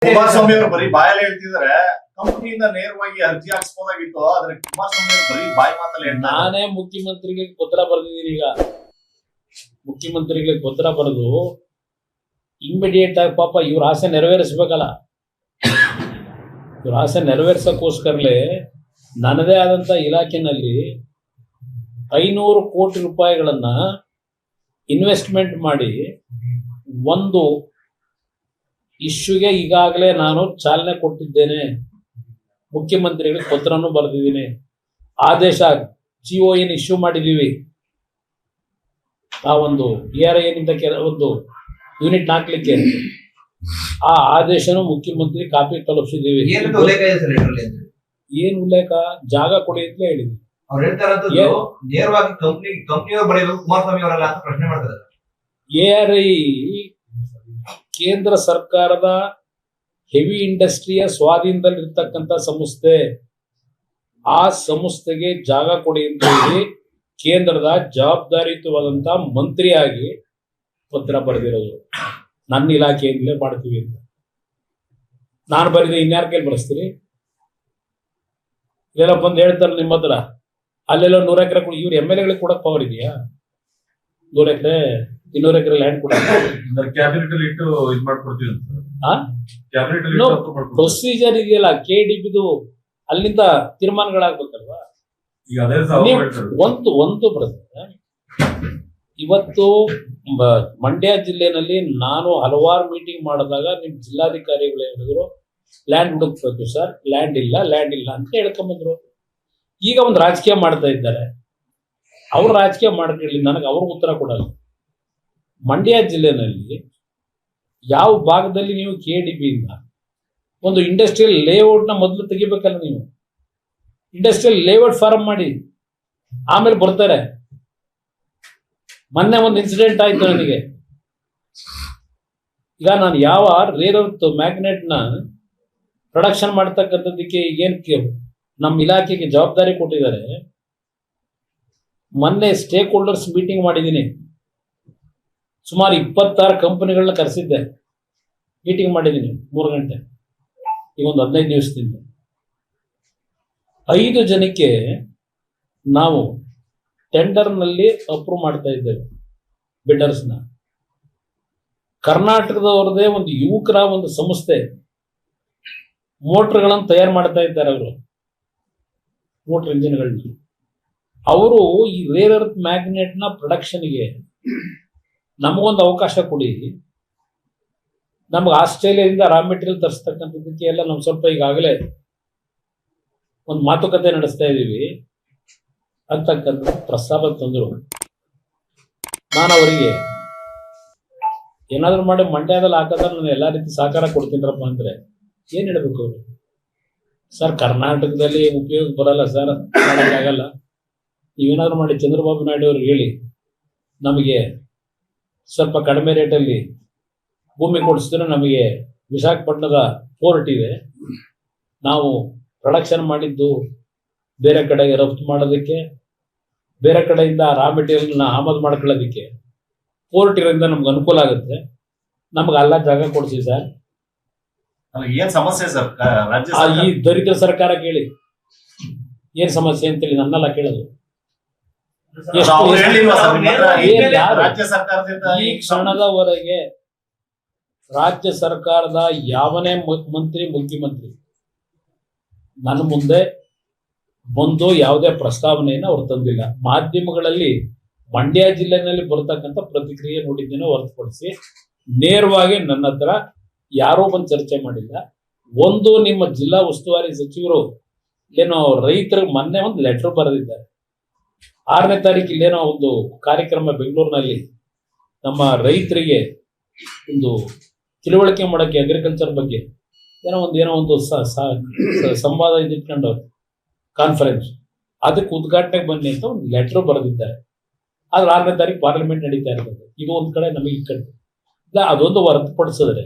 ಕುಮಾರಸ್ವಾಮಿ ಅವರು ಬರೀ ಬಾಯಲ್ಲಿ ಹೇಳ್ತಿದ್ದಾರೆ, ಕಂಪನಿಯಿಂದ ನೇರವಾಗಿ ಅರ್ಜಿ ಹಾಕ್ಸ್ಬೋದಾಗಿತ್ತು. ಆದ್ರೆ ಕುಮಾರಸ್ವಾಮಿ ಅವರು ಬರೀ ಬಾಯಿ ಮಾತಲ್ಲಿ ಹೇಳ್ತಾರೆ. ನಾನೇ ಮುಖ್ಯಮಂತ್ರಿಗೆ ಪತ್ರ ಬರೆದಿದ್ದೀನಿ. ಈಗ ಮುಖ್ಯಮಂತ್ರಿಗೆ ಪತ್ರ ಬರೆದು ಇಮಿಡಿಯೇಟ್ ಆಗಿ ಪಾಪ ಇವ್ರ ಆಸೆ ನೆರವೇರಿಸ್ಬೇಕಲ್ಲ, ಇವ್ರ ಆಸೆ ನೆರವೇರ್ಸಕ್ಕೋಸ್ಕರಲೇ ನನ್ನದೇ ಆದಂತ ಇಲಾಖೆನಲ್ಲಿ 500 ಕೋಟಿ ರೂಪಾಯಿಗಳನ್ನ ಇನ್ವೆಸ್ಟ್ಮೆಂಟ್ ಮಾಡಿ ಒಂದು ಇಶ್ಯೂಗೆ ಈಗಾಗಲೇ ನಾನು ಚಾಲನೆ ಕೊಟ್ಟಿದ್ದೇನೆ. ಮುಖ್ಯಮಂತ್ರಿಗಳಿಗೆ ಪತ್ರನೂ ಬರೆದಿದ್ದೀನಿ, ಆದೇಶ GON ಇಶ್ಯೂ ಮಾಡಿದ್ದೀವಿ. ಆ ಒಂದು ERIN ಒಂದು ಯೂನಿಟ್ ಹಾಕ್ಲಿಕ್ಕೆ ಆ ಆದೇಶನೂ ಮುಖ್ಯಮಂತ್ರಿ ಕಾಪಿ ತಲುಪಿಸಿದ್ದೀವಿ. ಏನ್ ಉಲ್ಲೇಖ? ಜಾಗ ಕೊಡಿ ಅಂತ ಹೇಳಿದ್ವಿ. ಅವ್ರು ಹೇಳ್ತಾರದ್ದು ನೇರವಾಗಿ ಕಂಪ್ನಿಯವರು ಬರೆಯಬೇಕು, ಕುಮಾರಸ್ವಾಮಿ ಅವರಲ್ಲ ಅಂತ ಪ್ರಶ್ನೆ ಮಾಡ್ತಾರೆ. ERI ಕೇಂದ್ರ ಸರ್ಕಾರದ ಹೆವಿ ಇಂಡಸ್ಟ್ರಿಯ ಸ್ವಾಧೀನದಲ್ಲಿರ್ತಕ್ಕಂಥ ಸಂಸ್ಥೆ. ಆ ಸಂಸ್ಥೆಗೆ ಜಾಗ ಕೊಡಿ ಅಂತ ಹೇಳಿ ಕೇಂದ್ರದ ಜವಾಬ್ದಾರಿಯುತವಾದಂತ ಮಂತ್ರಿಯಾಗಿ ಪತ್ರ ಬರೆದಿರೋದು. ನನ್ನ ಇಲಾಖೆಯಿಂದಲೇ ಮಾಡ್ತೀವಿ ಅಂತ ನಾನು ಬರೆದ. ಇನ್ಯಾರ ಕೈಲಿ ಬರೆಸ್ತೀರಿ? ಇಲ್ಲೆಲ್ಲ ಬಂದು ಹೇಳ್ತಾರೆ ನಿಮ್ಮ ಹತ್ರ, ಅಲ್ಲೆಲ್ಲ 100 ಎಕರೆ ಕೊಡಿ. ಇವ್ರು MLA ಕೊಡಕ್ ಪವರ್ ಇದೆಯಾ? 100 ಎಕರೆ 200 ಎಕರೆ ಲ್ಯಾಂಡ್ ಕೊಡ ಕ್ಯಾಬಿನೆಟ್ ಅಲ್ಲಿ ಇಟ್ಟು ಇದು ಮಾಡ್ಕೊಡ್ತೀವಿ. ಪ್ರೊಸೀಜರ್ ಇದೆಯಲ್ಲ KDPದು, ಅಲ್ಲಿಂದ ತೀರ್ಮಾನಗಳಾಗ್ಬೇಕಲ್ವಾ? ಒಂದು ಬರುತ್ತೆ. ಇವತ್ತು ಮಂಡ್ಯ ಜಿಲ್ಲೆನಲ್ಲಿ ನಾನು ಹಲವಾರು ಮೀಟಿಂಗ್ ಮಾಡಿದಾಗ ನಿಮ್ ಜಿಲ್ಲಾಧಿಕಾರಿಗಳು ಹೇಳಿದ್ರು, ಲ್ಯಾಂಡ್ ಹುಡುಕ್ಬೇಕು ಸರ್, ಲ್ಯಾಂಡ್ ಇಲ್ಲ ಅಂತ ಹೇಳ್ಕೊಂಬಂದ್ರು. ಈಗ ಒಂದು ರಾಜಕೀಯ ಮಾಡ್ತಾ ಇದ್ದಾರೆ. ಅವ್ರು ರಾಜಕೀಯ ಮಾಡ್ಕೊಳ್ಳಿ, ನನಗೆ ಅವ್ರಿಗೆ ಉತ್ತರ ಕೊಡಲ್ಲ. ಮಂಡ್ಯ ಜಿಲ್ಲೆನಲ್ಲಿ ಯಾವ ಭಾಗದಲ್ಲಿ ನೀವು KDP ಇಂದ ಒಂದು ಇಂಡಸ್ಟ್ರಿಯಲ್ ಲೇಔಟ್ ನ ಮೊದಲು ತೆಗಿಬೇಕಲ್ಲ. ನೀವು ಇಂಡಸ್ಟ್ರಿಯಲ್ ಲೇಔಟ್ ಫಾರ್ಮ್ ಮಾಡಿ ಆಮೇಲೆ ಬರ್ತಾರೆ. ಮೊನ್ನೆ ಒಂದು ಇನ್ಸಿಡೆಂಟ್ ಆಯ್ತು ನನಗೆ. ಈಗ ನಾನು ಯಾವ ರೇರ್ ಅರ್ತ್ ಮ್ಯಾಗ್ನೆಟ್ ನ ಪ್ರೊಡಕ್ಷನ್ ಮಾಡ್ತಕ್ಕಂಥದ್ದಕ್ಕೆ ಏನ್ ನಮ್ಮ ಇಲಾಖೆಗೆ ಜವಾಬ್ದಾರಿ ಕೊಟ್ಟಿದ್ದಾರೆ. ಮೊನ್ನೆ ಸ್ಟೇಕ್ ಹೋಲ್ಡರ್ಸ್ ಮೀಟಿಂಗ್ ಮಾಡಿದ್ದೀನಿ. ಸುಮಾರು 26 ಕಂಪನಿಗಳನ್ನ ಕರೆಸಿದ್ದೆ, ಮೀಟಿಂಗ್ ಮಾಡಿದ್ದೀನಿ 3 ಗಂಟೆ. ಈಗ ಒಂದು 15 ದಿವಸದಿಂದ 5 ಜನಕ್ಕೆ ನಾವು ಟೆಂಡರ್ನಲ್ಲಿ ಅಪ್ರೂವ್ ಮಾಡ್ತಾ ಇದ್ದೇವೆ ಬಿಲ್ಡರ್ಸ್ನ. ಕರ್ನಾಟಕದವ್ರದೇ ಒಂದು ಯುವಕರ ಒಂದು ಸಂಸ್ಥೆ ಮೋಟರ್ಗಳನ್ನು ತಯಾರು ಮಾಡ್ತಾ ಇದ್ದಾರೆ. ಅವರು ಮೋಟರ್ ಇಂಜಿನ್ಗಳನ್ನ ಅವರು ಈ ರೇರ್ ಅರ್ತ್ ಮ್ಯಾಗ್ನೆಟ್ ನ ಪ್ರೊಡಕ್ಷನ್ಗೆ ನಮಗೊಂದು ಅವಕಾಶ ಕೊಡಿ. ನಮ್ಗೆ ಆಸ್ಟ್ರೇಲಿಯಾದಿಂದ ರಾ ಮೆಟೀರಿಯಲ್ ತರಿಸ್ತಕ್ಕಂಥದ್ದಕ್ಕೆ ಎಲ್ಲ ನಾವು ಸ್ವಲ್ಪ ಈಗಾಗಲೇ ಒಂದು ಮಾತುಕತೆ ನಡೆಸ್ತಾ ಇದ್ದೀವಿ ಅಂತಕ್ಕಂಥ ಪ್ರಸ್ತಾವ ತಂದರು. ನಾನು ಅವರಿಗೆ ಏನಾದ್ರು ಮಾಡಿ ಮಂಡ್ಯದಲ್ಲಿ ಹಾಕಿದ್ರೆ ನಾನು ಎಲ್ಲಾ ರೀತಿ ಸಹಕಾರ ಕೊಡ್ತೀನಪ್ಪ ಅಂದ್ರೆ ಏನ್ ಹೇಳ್ಬೇಕು ಅವರು? ಸರ್, ಕರ್ನಾಟಕದಲ್ಲಿ ಉಪಯೋಗ ಬರಲ್ಲ ಸರ್, ಮಾಡೋಕ್ಕಾಗಲ್ಲ. ನೀವೇನಾದ್ರು ಮಾಡಿ ಚಂದ್ರಬಾಬು ನಾಯ್ಡು ಅವ್ರಿಗೆ ಹೇಳಿ ನಮಗೆ ಸ್ವಲ್ಪ ಕಡಿಮೆ ರೇಟಲ್ಲಿ ಭೂಮಿ ಕೊಡಿಸಿದ್ರೆ ನಮಗೆ ವಿಶಾಖಪಟ್ಟಣದ ಪೋರ್ಟ್ ಇದೆ, ನಾವು ಪ್ರೊಡಕ್ಷನ್ ಮಾಡಿದ್ದು ಬೇರೆ ಕಡೆಗೆ ರಫ್ತು ಮಾಡೋದಕ್ಕೆ, ಬೇರೆ ಕಡೆಯಿಂದ ರಾ ಮೆಟೀರಿಯಲ್ನ ಆಮದು ಮಾಡ್ಕೊಳ್ಳೋದಕ್ಕೆ ಪೋರ್ಟ್ ಇರೋದ್ರಿಂದ ನಮ್ಗೆ ಅನುಕೂಲ ಆಗುತ್ತೆ, ನಮ್ಗೆ ಎಲ್ಲ ಜಾಗ ಕೊಡಿಸಿ ಸರ್. ಏನ್ ಸಮಸ್ಯೆ ಸರ್? ಈ ದರಿದ್ರ ಸರ್ಕಾರ ಕೇಳಿ ಏನ್ ಸಮಸ್ಯೆ ಅಂತೇಳಿ ನನ್ನೆಲ್ಲ ಕೇಳೋದು. ಈ ಕ್ಷಣದವರೆಗೆ ರಾಜ್ಯ ಸರ್ಕಾರದ ಯಾವನೇ ಮುಖ್ಯಮಂತ್ರಿ ನನ್ನ ಮುಂದೆ ಬಂದು ಯಾವುದೇ ಪ್ರಸ್ತಾವನೆಯನ್ನು ಅವ್ರು ತಂದಿಲ್ಲ. ಮಾಧ್ಯಮಗಳಲ್ಲಿ ಮಂಡ್ಯ ಜಿಲ್ಲೆನಲ್ಲಿ ಬರ್ತಕ್ಕಂಥ ಪ್ರತಿಕ್ರಿಯೆ ನೋಡಿದ್ದೇನೆ ಹೊರತುಪಡಿಸಿ ನೇರವಾಗಿ ನನ್ನ ಹತ್ರ ಯಾರೋ ಬಂದು ಚರ್ಚೆ ಮಾಡಿಲ್ಲ. ಒಂದು ನಿಮ್ಮ ಜಿಲ್ಲಾ ಉಸ್ತುವಾರಿ ಸಚಿವರು ಏನೋ ರೈತರಿಗೆ ಮೊನ್ನೆ ಒಂದು ಲೆಟರ್ ಬರೆದಿದ್ದಾರೆ. 6ನೇ ತಾರೀಕು ಇಲ್ಲೇನೋ ಒಂದು ಕಾರ್ಯಕ್ರಮ ಬೆಂಗಳೂರಿನಲ್ಲಿ ನಮ್ಮ ರೈತರಿಗೆ ಒಂದು ತಿಳುವಳಿಕೆ ಮಾಡೋಕ್ಕೆ ಅಗ್ರಿಕಲ್ಚರ್ ಬಗ್ಗೆ ಏನೋ ಒಂದು ಸಂವಾದ ಇಟ್ಕೊಂಡವ್ರು ಕಾನ್ಫರೆನ್ಸ್, ಅದಕ್ಕೆ ಉದ್ಘಾಟನೆಗೆ ಬನ್ನಿ ಅಂತ ಒಂದು ಲೆಟರ್ ಬರೆದಿದ್ದಾರೆ. ಆದ್ರೆ 6ನೇ ತಾರೀಕು ಪಾರ್ಲಿಮೆಂಟ್ ನಡೀತಾ ಇರ್ತದೆ. ಇದು ಒಂದ್ ಕಡೆ ನಮಗೆ ಈ ಕಡೆ ಇಲ್ಲ. ಅದೊಂದು ಹೊರತುಪಡಿಸಿದ್ರೆ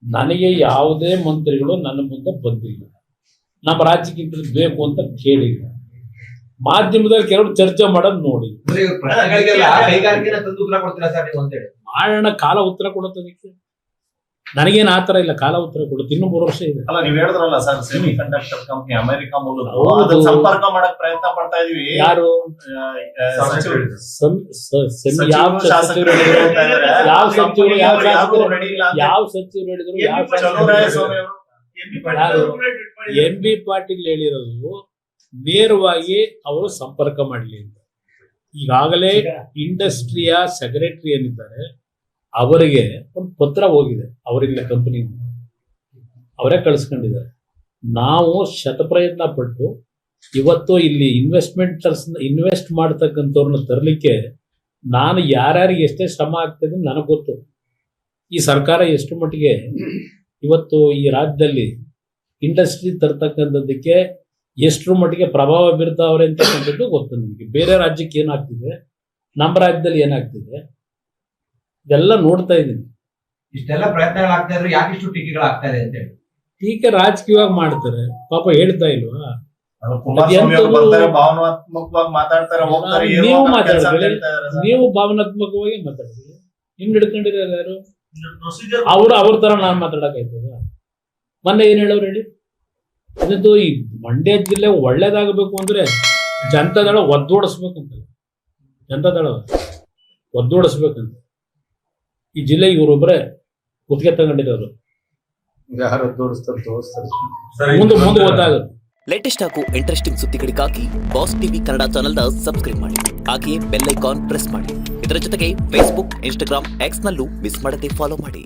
ನನಗೆ ಯಾವುದೇ ಮಂತ್ರಿಗಳು ನನ್ನ ಮುಂದೆ ಬಂದಿಲ್ಲ, ನಮ್ಮ ರಾಜ್ಯಕ್ಕೆ ಇಂಥದ್ದು ಬೇಕು ಅಂತ ಕೇಳಿಲ್ಲ. ಮಾಧ್ಯಮದಲ್ಲಿ ಕೆಲವರು ಚರ್ಚೆ ಮಾಡೋದು ನೋಡಿ ಮಾಡೋಣ, ಕಾಲ ಉತ್ತರ ಕೊಡುತ್ತದಕ್ಕೆ. ನನಗೇನು ಆ ಥರ ಇಲ್ಲ, ಕಾಲ ಉತ್ತರ ಕೊಡುತ್ತೆ, ಇನ್ನೂ 3 ವರ್ಷ ಇದೆ. ಅಲ್ಲ ನೀವ್ ಹೇಳಿದ್ರಲ್ಲ sir, semi conductor company America ಮೂಲದ್ದು, ಹೌದು. ಅದನ್ನ ಸಂಪರ್ಕ ಮಾಡಕ್ ಪ್ರಯತ್ನ ಪಡ್ತಾ ಇದೀವಿ. ಯಾರು ಸಚಿವರು ಯಾವ ಶಾಸಕರು ಹೇಳಿದ್ರು ಅಂತ ಇದ್ದಾರೆ. ಯಾವ ಸಚಿವರು ಯಾವ ಯಾರು ಶಾಸಕರು ready ಇಲ್ಲ ಅಂತ. ಯಾವ ಸಚಿವರು ಹೇಳಿದ್ರು, ಯಾವ ಚಲುವರಾಯಸ್ವಾಮಿ ಅವರು ಎಂ ಬಿ ಪಾಟೀಲ್ ಹೇಳಿರೋದು ನೇರವಾಗಿ ಅವರು ಸಂಪರ್ಕ ಮಾಡಲಿ ಅಂತ. ಈಗಾಗಲೇ ಇಂಡಸ್ಟ್ರಿಯ ಸೆಕ್ರೆಟರಿ ಏನಿದ್ದಾರೆ ಅವರಿಗೆ ಒಂದು ಪತ್ರ ಹೋಗಿದೆ, ಅವರಿಂದ ಕಂಪನಿ ಅವರೇ ಕಳಿಸ್ಕೊಂಡಿದ್ದಾರೆ. ನಾವು ಶತಪ್ರಯತ್ನ ಪಟ್ಟು ಇವತ್ತು ಇಲ್ಲಿ ಇನ್ವೆಸ್ಟ್ ಮಾಡ್ತಕ್ಕಂಥವ್ರನ್ನ ತರಲಿಕ್ಕೆ ನಾನು ಯಾರ್ಯಾರಿಗೆ ಎಷ್ಟೇ ಶ್ರಮ ಆಗ್ತದೆ ನನಗೆ ಗೊತ್ತು. ಈ ಸರ್ಕಾರ ಎಷ್ಟು ಮಟ್ಟಿಗೆ ಇವತ್ತು ಈ ರಾಜ್ಯದಲ್ಲಿ ಇಂಡಸ್ಟ್ರಿ ತರ್ತಕ್ಕಂಥದ್ದಕ್ಕೆ ಎಷ್ಟರ ಮಟ್ಟಿಗೆ ಪ್ರಭಾವ ಬೀರ್ತಾವ್ರೆ ಅಂತಕ್ಕಂಥದ್ದು ಗೊತ್ತು ನನಗೆ. ಬೇರೆ ರಾಜ್ಯಕ್ಕೆ ಏನಾಗ್ತಿದೆ, ನಮ್ಮ ರಾಜ್ಯದಲ್ಲಿ ಏನಾಗ್ತಿದೆ ಇದೆಲ್ಲ ನೋಡ್ತಾ ಇದ್ದೀನಿ. ಇಷ್ಟೆಲ್ಲ ಪ್ರಯತ್ನಗಳಾಗ್ತಾ ಇದ್ರು ಯಾಕೆ ಇಷ್ಟು ಟೀಕೆಗಳಾಗ್ತಾ ಇದೆ ಅಂತ ಹೇಳಿ ಟೀಕೆ ರಾಜಕೀಯವಾಗಿ ಮಾಡ್ತಾರೆ, ಪಾಪ ಹೇಳ್ತಾ ಇಲ್ವಾ. ಕುಮಾರಸ್ವಾಮಿ ಅವರು ಬರ್ತಾರೆ, ಭಾವನಾತ್ಮಕವಾಗಿ ಮಾತಾಡ್ತಾರೆ, ಹೋಗ್ತಾರೆ, ಏನೋ ನೀವು ಒಂದ್ ಕೆಲ್ಸ ಮಾತಾಡ್ತೀರಿ, ಹೇಳ್ತಾ ಇದ್ದಾರೆ ಸರ್. ನೀವು ಭಾವನಾತ್ಮಕವಾಗಿ ಮಾತಾಡ್ತೀರಿ, ನಿಮ್ ಹಿಡ್ಕೊಂಡಿರಲ್ಲ ಯಾರು ಅವ್ರ ತರ ನಾನ್ ಮಾತಾಡಕ್ಕಾಯ್ತದ? ಮೊನ್ನೆ ಏನ್ ಹೇಳೋರು ಹೇಳಿ, ಅದಂತೂ ಈ ಮಂಡ್ಯ ಜಿಲ್ಲೆ ಒಳ್ಳೇದಾಗಬೇಕು ಅಂದ್ರೆ ಜನತಾದಳ ಒದ್ದೋಡಿಸ್ಬೇಕಂತ, ಜನತಾದಳ ಒದ್ದೋಡಿಸ್ಬೇಕಂತ. ಈ ಜಿಲ್ಲೆ ಇವರೊಬ್ಬರೇ ಗುತ್ತಿಗೆ ತಗೊಂಡಿರೋರು, ಯಾರು ತೋರಿಸ್ತಾರೆ ಮುಂದೆ ಗೊತ್ತಾಗುತ್ತೆ. ಲೇಟೆಸ್ಟ್ ಹಾಗೂ ಇಂಟ್ರೆಸ್ಟಿಂಗ್ ಸುದ್ದಿಗಳಿಗಾಗಿ ಬಾಸ್ ಟಿವಿ ಕನ್ನಡ ಚಾನೆಲ್ನ ಸಬ್ಸ್ಕ್ರೈಬ್ ಮಾಡಿ, ಹಾಗೆಯೇ ಬೆಲ್ ಐಕಾನ್ ಪ್ರೆಸ್ ಮಾಡಿ. ಇದರ ಜೊತೆಗೆ ಫೇಸ್ಬುಕ್, ಇನ್ಸ್ಟಾಗ್ರಾಮ್, ಎಕ್ಸ್ ನಲ್ಲೂ ಮಿಸ್ ಮಾಡದೆ ಫಾಲೋ ಮಾಡಿ.